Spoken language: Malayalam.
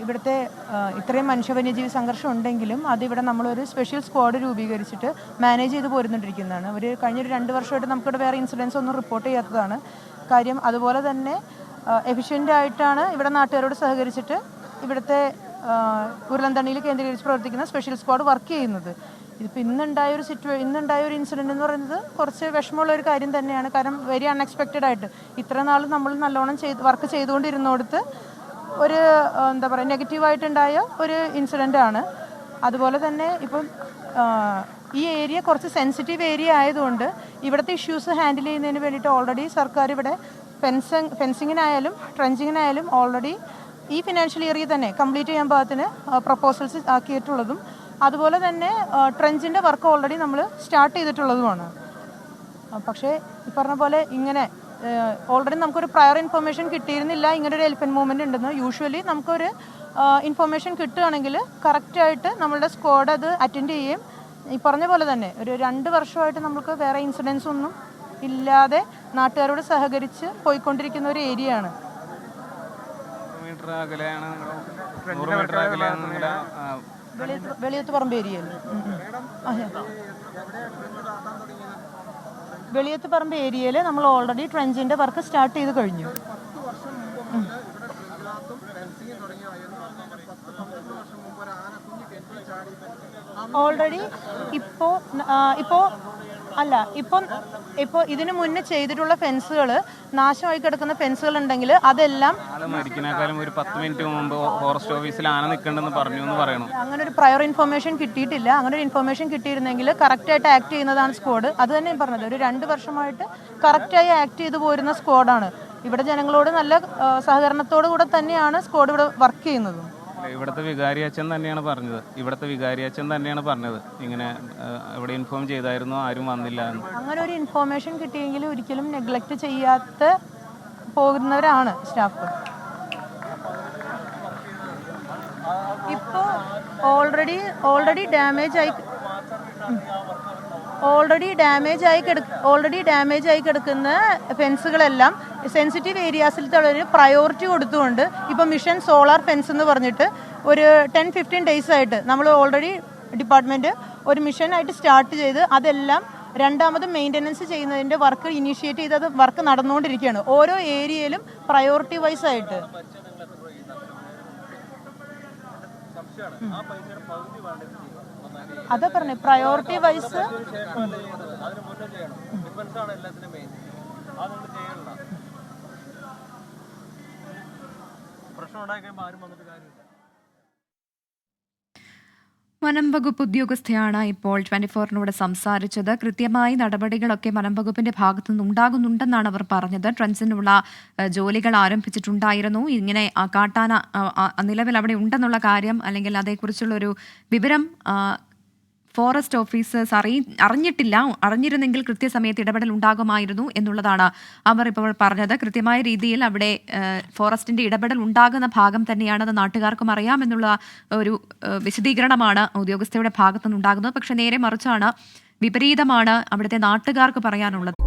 ഇവിടുത്തെ ഇത്രയും മനുഷ്യ വന്യജീവി സംഘർഷം ഉണ്ടെങ്കിലും അതിവിടെ നമ്മളൊരു സ്പെഷ്യൽ സ്ക്വാഡ് രൂപീകരിച്ചിട്ട് മാനേജ് ചെയ്ത് പോരുന്നുണ്ടിരിക്കുന്നതാണ്. ഒരു കഴിഞ്ഞൊരു 2 വർഷമായിട്ട് നമുക്കിവിടെ വേറെ ഇൻസിഡൻസ് ഒന്നും റിപ്പോർട്ട് ചെയ്യാത്തതാണ് കാര്യം. അതുപോലെ തന്നെ എഫിഷ്യൻ്റായിട്ടാണ് ഇവിടെ നാട്ടുകാരോട് സഹകരിച്ചിട്ട് ഇവിടുത്തെ ഉരുളൻതണ്ണിയിൽ കേന്ദ്രീകരിച്ച് പ്രവർത്തിക്കുന്ന സ്പെഷ്യൽ സ്ക്വാഡ് വർക്ക് ചെയ്യുന്നത്. ഇതിപ്പോൾ ഇന്നുണ്ടായ ഒരു ഇൻസിഡൻറ്റ് എന്ന് പറയുന്നത് കുറച്ച് വിഷമമുള്ള ഒരു കാര്യം തന്നെയാണ്. കാരണം വെരി അൺഎക്സ്പെക്റ്റഡ് ആയിട്ട് ഇത്ര നാൾ നമ്മൾ നല്ലോണം വർക്ക് ചെയ്തുകൊണ്ടിരുന്നിടത്ത് ഒരു എന്താ പറയുക നെഗറ്റീവായിട്ടുണ്ടായ ഒരു ഇൻസിഡൻ്റ് ആണ്. അതുപോലെ തന്നെ ഇപ്പം ഈ ഏരിയ കുറച്ച് സെൻസിറ്റീവ് ഏരിയ ആയതുകൊണ്ട് ഇവിടുത്തെ ഇഷ്യൂസ് ഹാൻഡിൽ ചെയ്യുന്നതിന് വേണ്ടിയിട്ട് ഓൾറെഡി സർക്കാർ ഇവിടെ ഫെൻസിങ്ങിനായാലും ട്രെഞ്ചിങ്ങിനായാലും ഓൾറെഡി ഈ ഫിനാൻഷ്യൽ ഇയറിൽ തന്നെ കംപ്ലീറ്റ് ചെയ്യാൻ പാകത്തിന് പ്രപ്പോസൽസ് ആക്കിയിട്ടുള്ളതും അതുപോലെ തന്നെ ട്രെഞ്ചിൻ്റെ വർക്ക് ഓൾറെഡി നമ്മൾ സ്റ്റാർട്ട് ചെയ്തിട്ടുള്ളതുമാണ്. പക്ഷേ ഈ പറഞ്ഞ പോലെ ഇങ്ങനെ ഓൾറെഡി നമുക്കൊരു പ്രയർ ഇൻഫർമേഷൻ കിട്ടിയിരുന്നില്ല ഇങ്ങനൊരു എലിഫൻറ്റ് മൂവ്മെൻറ്റ് ഉണ്ടെന്ന്. യൂഷ്വലി നമുക്കൊരു ഇൻഫർമേഷൻ കിട്ടുകയാണെങ്കിൽ കറക്റ്റായിട്ട് നമ്മളുടെ സ്ക്വാഡ് അത് അറ്റൻഡ് ചെയ്യുകയും ഈ പറഞ്ഞ പോലെ തന്നെ ഒരു 2 വർഷമായിട്ട് നമുക്ക് വേറെ ഇൻസിഡൻസ് ഒന്നും ഇല്ലാതെ നാട്ടുകാരോട് സഹകരിച്ച് പോയിക്കൊണ്ടിരിക്കുന്ന ഒരു ഏരിയ ആണ്. വെളിയത്ത് പറമ്പ് ഏരിയയിൽ വെളിയത്ത് പറമ്പ് ഏരിയയിൽ നമ്മൾ ഓൾറെഡി ട്രെഞ്ചിൻ്റെ വർക്ക് സ്റ്റാർട്ട് ചെയ്ത് കഴിഞ്ഞു. ഓൾറെഡി ഇപ്പോൾ ഇതിനു മുന്നേ ചെയ്തിട്ടുള്ള ഫെൻസുകൾ നാശമായി കിടക്കുന്ന ഫെൻസുകൾ ഉണ്ടെങ്കിൽ അതെല്ലാം ഒരു 10 മിനിറ്റ് മുമ്പ് ഫോറസ്റ്റ് ഓഫീസിൽ ആന നിൽക്കണ്ടെന്ന് പറഞ്ഞു എന്ന് പറയണം. അങ്ങനെ ഒരു പ്രയർ ഇൻഫർമേഷൻ കിട്ടിയിട്ടില്ല. അങ്ങനെ ഒരു ഇൻഫർമേഷൻ കിട്ടിയിരുന്നെങ്കിൽ കറക്റ്റായിട്ട് ആക്ട് ചെയ്യുന്നതാണ് സ്ക്വാഡ്. അത് തന്നെ പറഞ്ഞത് ഒരു 2 വർഷമായിട്ട് കറക്റ്റായി ആക്ട് ചെയ്തു പോരുന്ന സ്ക്വാഡാണ്. ഇവിടെ ജനങ്ങളോട് നല്ല സഹകരണത്തോടു കൂടെ തന്നെയാണ് സ്ക്വാഡ് ഇവിടെ വർക്ക് ചെയ്യുന്നത്. ഇവിടുത്തെ വികാരി അച്ഛൻ തന്നെയാണ് പറഞ്ഞത് ഇങ്ങനെ ഇവിടെ ഇൻഫോം ചെയ്തായിരുന്നു, ആരും വന്നില്ല എന്ന്. അങ്ങനെ ഒരു ഇൻഫോർമേഷൻ കിട്ടിയെങ്കിൽ ഒരിക്കലും നെഗ്ലക്റ്റ് ചെയ്യാത്ത പോകുന്നവരാണ് സ്റ്റാഫ്. ഇപ്പോൾ ഓൾറെഡി ഡാമേജ് ആയി കിടക്കുന്ന ഫെൻസുകളെല്ലാം സെൻസിറ്റീവ് ഏരിയാസിലത്തെ പ്രയോറിറ്റി കൊടുത്തുകൊണ്ട് ഇപ്പോൾ മിഷൻ സോളാർ ഫെൻസ് എന്ന് പറഞ്ഞിട്ട് ഒരു 10-15 ഡേയ്സ് ആയിട്ട് നമ്മൾ ഓൾറെഡി ഡിപ്പാർട്ട്മെൻറ്റ് ഒരു മിഷനായിട്ട് സ്റ്റാർട്ട് ചെയ്ത് അതെല്ലാം രണ്ടാമത് മെയിൻ്റനൻസ് ചെയ്യുന്നതിൻ്റെ വർക്ക് ഇനീഷ്യേറ്റ് ചെയ്ത് അത് വർക്ക് നടന്നുകൊണ്ടിരിക്കുകയാണ്. ഓരോ ഏരിയയിലും പ്രയോറിറ്റി വൈസ് ആയിട്ട്. അതാ പറഞ്ഞേ പ്രയോറിറ്റി വൈസ് വനം വകുപ്പ് ഉദ്യോഗസ്ഥയാണ് ഇപ്പോൾ 24-നോട് സംസാരിച്ചത്. കൃത്യമായി നടപടികളൊക്കെ വനം വകുപ്പിന്റെ ഭാഗത്തുനിന്ന് ഉണ്ടാകുന്നുണ്ടെന്നാണ് അവർ പറഞ്ഞത്. ട്രെഞ്ചിനുള്ള ജോലികൾ ആരംഭിച്ചിട്ടുണ്ടായിരുന്നു. ഇങ്ങനെ കാട്ടാന നിലവിൽ അവിടെ ഉണ്ടെന്നുള്ള കാര്യം അല്ലെങ്കിൽ അതേക്കുറിച്ചുള്ളൊരു വിവരം ഫോറസ്റ്റ് ഓഫീസേഴ്സ് അറിഞ്ഞിട്ടില്ല. അറിഞ്ഞിരുന്നെങ്കിൽ കൃത്യസമയത്ത് ഇടപെടൽ ഉണ്ടാകുമായിരുന്നു എന്നുള്ളതാണ് അവർ ഇപ്പോൾ പറഞ്ഞത്. കൃത്യമായ രീതിയിൽ അവിടെ ഫോറസ്റ്റിന്റെ ഇടപെടൽ ഉണ്ടാകുന്ന ഭാഗം തന്നെയാണെന്ന് നാട്ടുകാർക്കും അറിയാമെന്നുള്ള ഒരു വിശദീകരണമാണ് ഉദ്യോഗസ്ഥയുടെ ഭാഗത്തുനിന്നുണ്ടാകുന്നത്. പക്ഷെ നേരെ മറിച്ചാണ്, വിപരീതമാണ് അവിടുത്തെ നാട്ടുകാർക്ക് പറയാനുള്ളത്.